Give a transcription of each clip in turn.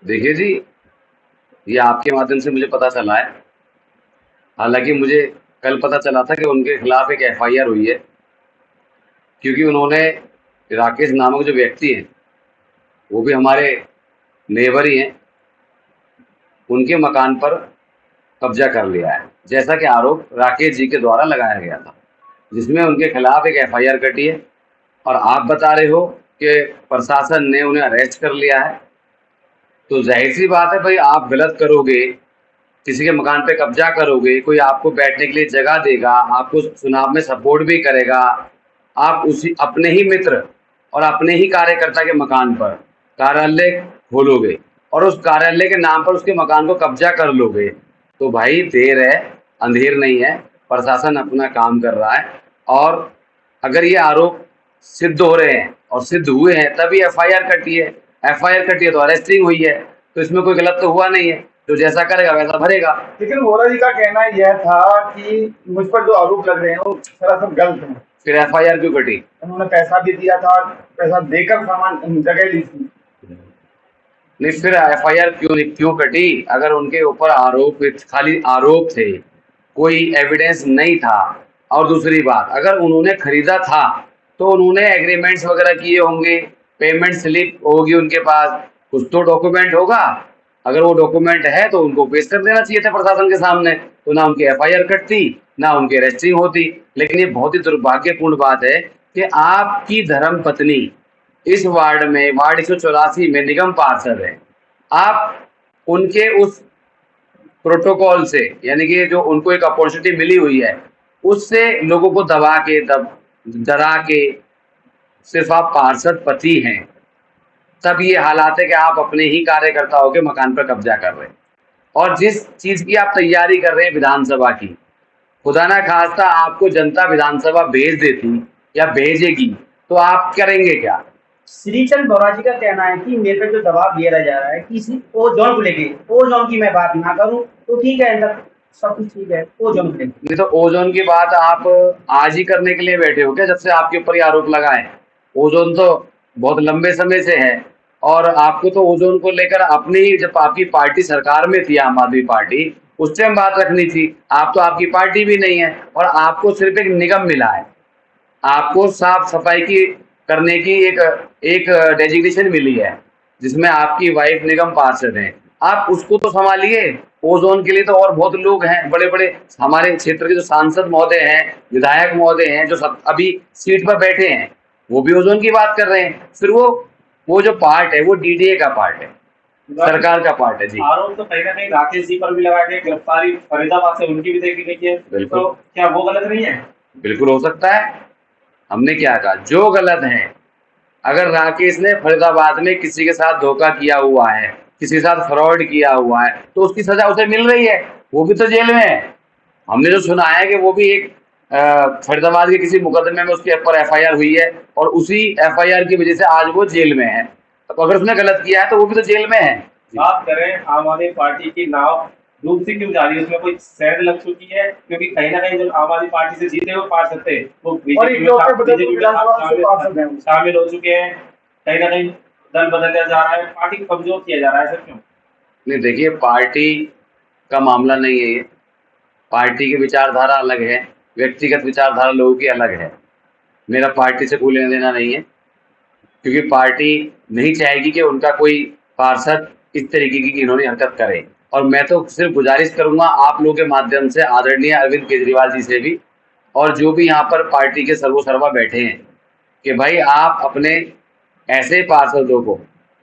देखिए जी, ये आपके माध्यम से मुझे पता चला है। हालाँकि मुझे कल पता चला था कि उनके खिलाफ एक एफआईआर हुई है, क्योंकि उन्होंने राकेश नामक जो व्यक्ति हैं, वो भी हमारे नेबर ही हैं, उनके मकान पर कब्जा कर लिया है, जैसा कि आरोप राकेश जी के द्वारा लगाया गया था, जिसमें उनके खिलाफ एक एफआईआर कटी है। और आप बता रहे हो कि प्रशासन ने उन्हें अरेस्ट कर लिया है, तो जाहिर सी बात है भाई, आप गलत करोगे, किसी के मकान पे कब्जा करोगे, कोई आपको बैठने के लिए जगह देगा, आपको चुनाव में सपोर्ट भी करेगा, आप उसी अपने ही मित्र और अपने ही कार्यकर्ता के मकान पर कार्यालय खोलोगे और उस कार्यालय के नाम पर उसके मकान को कब्जा कर लोगे, तो भाई देर है, अंधेर नहीं है। प्रशासन अपना काम कर रहा है, और अगर ये आरोप सिद्ध हो रहे हैं और सिद्ध हुए हैं तभी एफआईआर कटी है। एफआईआर कटी है तो अरेस्टिंग हुई है, तो इसमें कोई गलत तो हुआ नहीं है। जो जैसा करेगा वैसा भरेगा। लेकिन वोरा जी का कहना यह था कि मुझ पर जो आरोप लग रहे हैं वो सरासर गलत है। फिर एफआईआर क्यों कटी? उन्होंने पैसा भी दिया था, पैसा देकर सामान जगह ली थी। नहीं, फिर एफआईआर क्यों कटी? अगर उनके ऊपर आरोप खाली आरोप थे, कोई एविडेंस नहीं था, और दूसरी बात, अगर उन्होंने खरीदा था तो उन्होंने एग्रीमेंट्स वगैरह किए होंगे, पेमेंट स्लिप होगी उनके पास, कुछ तो डॉक्यूमेंट होगा। अगर वो डॉक्यूमेंट है तो उनको पेश कर देना चाहिए था प्रशासन के सामने, तो ना उनकी एफआईआर कटती, ना उनकी अरेस्टिंग होती। लेकिन ये बहुत ही दुर्भाग्यपूर्ण बात है कि आपकी धर्म पत्नी इस वार्ड में, वार्ड 184 में निगम पार्षद है। आप उनके उस प्रोटोकॉल से, यानी कि जो उनको एक अपॉर्चुनिटी मिली हुई है, उससे लोगों को दबा के डरा के, सिर्फ आप पार्षद पति हैं, तब ये हालात है कि आप अपने ही कार्यकर्ताओं के मकान पर कब्जा कर रहे हैं। और जिस चीज की आप तैयारी कर रहे हैं विधानसभा की, खुदा ना खास्ता आपको जनता विधानसभा भेज देती या भेजेगी, तो आप करेंगे क्या? श्रीचंद बोरा जी का कहना है कि मेरे पे जो दबाव दिया जा रहा है कि सिर्फ ओ जोन को लेके, ओ जोन की मैं बात ना करूं तो ठीक है, अंदर सब कुछ ठीक है, ओ जोन को लेके। नहीं तो ओजोन की बात आप आज ही करने के लिए बैठे हो क्या, जब से आपके ऊपर ये आरोप लगा है? ओजोन तो बहुत लंबे समय से है, और आपको तो ओजोन को लेकर अपनी ही, जब आपकी पार्टी सरकार में थी आम आदमी पार्टी, उस टाइम बात रखनी थी। आप तो, आपकी पार्टी भी नहीं है, और आपको सिर्फ एक निगम मिला है, आपको साफ सफाई की करने की एक एक डेजिग्नेशन मिली है, जिसमें आपकी वाइफ निगम पार्षद हैं। आप उसको तो संभालिए। ओजोन के लिए तो और बहुत लोग हैं, बड़े बड़े हमारे क्षेत्र के जो सांसद महोदय हैं, विधायक महोदय हैं, जो सब अभी सीट पर बैठे हैं, वो भी ओजोन की बात कर रहे हैं। फिर वो जो पार्ट है वो डीडीए का पार्ट है, सरकार का पार्ट है जी। आरोप तो कहीं ना कहीं राकेश जी पर भी लगाया गया, गिरफ्तारी फरीदाबाद से उनकी भी देखी गई है, बिल्कुल। तो क्या वो गलत नहीं है? बिल्कुल हो सकता है। हमने क्या कहा, जो गलत है, अगर राकेश ने फरीदाबाद में किसी के साथ धोखा किया हुआ है, किसी के साथ फ्रॉड किया हुआ है, तो उसकी सजा उसे मिल रही है, वो भी तो जेल में है। हमने जो सुना है कि वो भी एक फरीदाबाद के किसी मुकदमे में उसके ऊपर एफआईआर हुई है, और उसी एफआईआर की वजह से आज वो जेल में है। तो अगर उसने गलत किया है तो वो भी तो जेल में है। बात करें आम आदमी पार्टी की नाव डूब से क्यों जा रही है, उसमें कोई शहर लग चुकी है? क्योंकि कहीं ना कहीं जो आम आदमी पार्टी से जीते हुए पार्षद थे वो बीजेपी में शामिल हो चुके हैं, कहीं ना कहीं दल बदलने जा रहा है, पार्टी को कमजोर किया जा रहा है, सर क्यों? नहीं, देखिए, पार्टी का मामला नहीं है ये। पार्टी की विचारधारा अलग है, व्यक्तिगत विचारधारा लोगों की अलग है। मेरा पार्टी से कोई लेना देना नहीं है, क्योंकि पार्टी नहीं चाहेगी कि उनका कोई पार्षद इस तरीके की इन्होंने हरकत करे। और मैं तो सिर्फ गुजारिश करूंगा आप लोगों के माध्यम से आदरणीय अरविंद केजरीवाल जी से भी, और जो भी यहाँ पर पार्टी के सर्वसर्वा बैठे हैं, कि भाई आप अपने ऐसे पार्षदों को,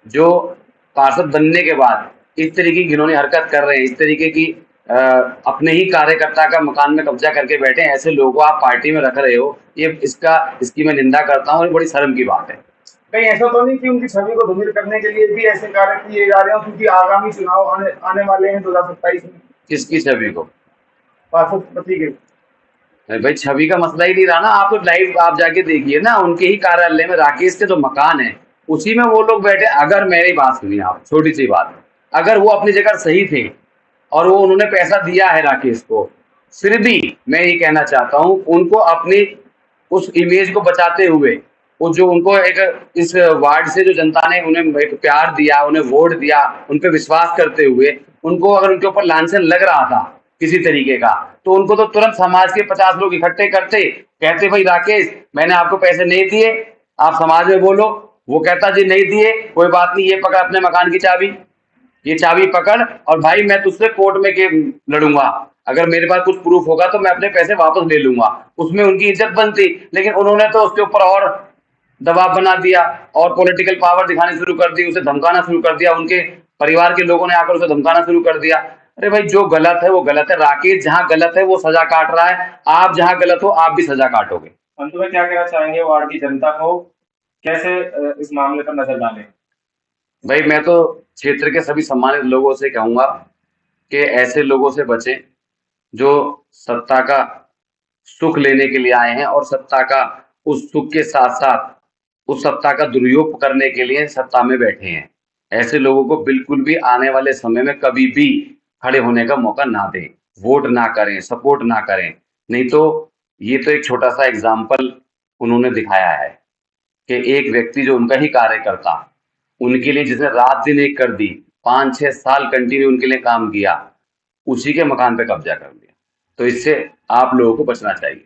जो पार्षद बनने के बाद इस तरीके की इन्होंने हरकत कर रहे हैं, इस तरीके की अपने ही कार्यकर्ता का मकान में कब्जा करके बैठे हैं, ऐसे लोगों को आप पार्टी में रख रहे हो, ये इसकी मैं निंदा करता हूँ, और बड़ी शर्म की बात है। कहीं ऐसा तो नहीं कि उनकी छवि को धूमिल करने के लिए भी ऐसे कार्य किए जा रहे हो, क्योंकि आगामी चुनाव आने वाले हैं 2027 में। किसकी छवि को? पार्षद पति के। भाई, छवि का मसला ही नहीं रहा ना। आप तो लाइव आप जाके देखिए ना, उनके ही कार्यालय में राकेश के जो मकान है उसी में वो लोग बैठे। अगर मेरी बात सुनिए आप, छोटी सी बात, अगर वो अपनी जगह सही थे और वो उन्होंने पैसा दिया है राकेश को, फिर भी मैं ये कहना चाहता हूँ, उनको अपनी उस इमेज को बचाते हुए वो जो उनको एक इस वार्ड से जो जनता ने उन्हें एक प्यार दिया, उन्हें वोट दिया, उन पे विश्वास करते हुए उनको अगर उनके ऊपर लांछन लग रहा था किसी तरीके का, तो उनको तो तुरंत समाज के 50 लोग इकट्ठे करते, कहते भाई राकेश मैंने आपको पैसे नहीं दिए, आप समाज में बोलो। वो कहता जी नहीं दिए, कोई बात नहीं, ये पकड़ अपने मकान की चाबी, ये चाबी पकड़ और भाई मैं तुझसे कोर्ट में के लड़ूंगा, अगर मेरे पास कुछ प्रूफ होगा तो मैं अपने पैसे वापस ले लूंगा। उसमें उनकी इज्जत बनती, लेकिन उन्होंने तो उसके ऊपर और दबाव बना दिया और पॉलिटिकल पावर दिखानी शुरू कर दी, उसे धमकाना शुरू कर दिया, उनके परिवार के लोगों ने आकर उसे धमकाना शुरू कर दिया। अरे भाई जो गलत है वो गलत है, राकेश जहां गलत है वो सजा काट रहा है, आप जहां गलत हो आप भी सजा काटोगे। अंत में क्या कहना चाहेंगे वार्ड की जनता को, कैसे इस मामले पर नजर डालें? भाई मैं तो क्षेत्र के सभी सम्मानित लोगों से कहूंगा कि ऐसे लोगों से बचें जो सत्ता का सुख लेने के लिए आए हैं और सत्ता का उस सुख के साथ साथ उस सत्ता का दुरुपयोग करने के लिए सत्ता में बैठे हैं। ऐसे लोगों को बिल्कुल भी आने वाले समय में कभी भी खड़े होने का मौका ना दें, वोट ना करें, सपोर्ट ना करें। नहीं तो ये तो एक छोटा सा एग्जाम्पल उन्होंने दिखाया है कि एक व्यक्ति जो उनका ही कार्यकर्ता, उनके लिए जिसने रात दिन एक कर दी, 5-6 साल कंटिन्यू उनके लिए काम किया, उसी के मकान पे कब्जा कर लिया। तो इससे आप लोगों को बचना चाहिए।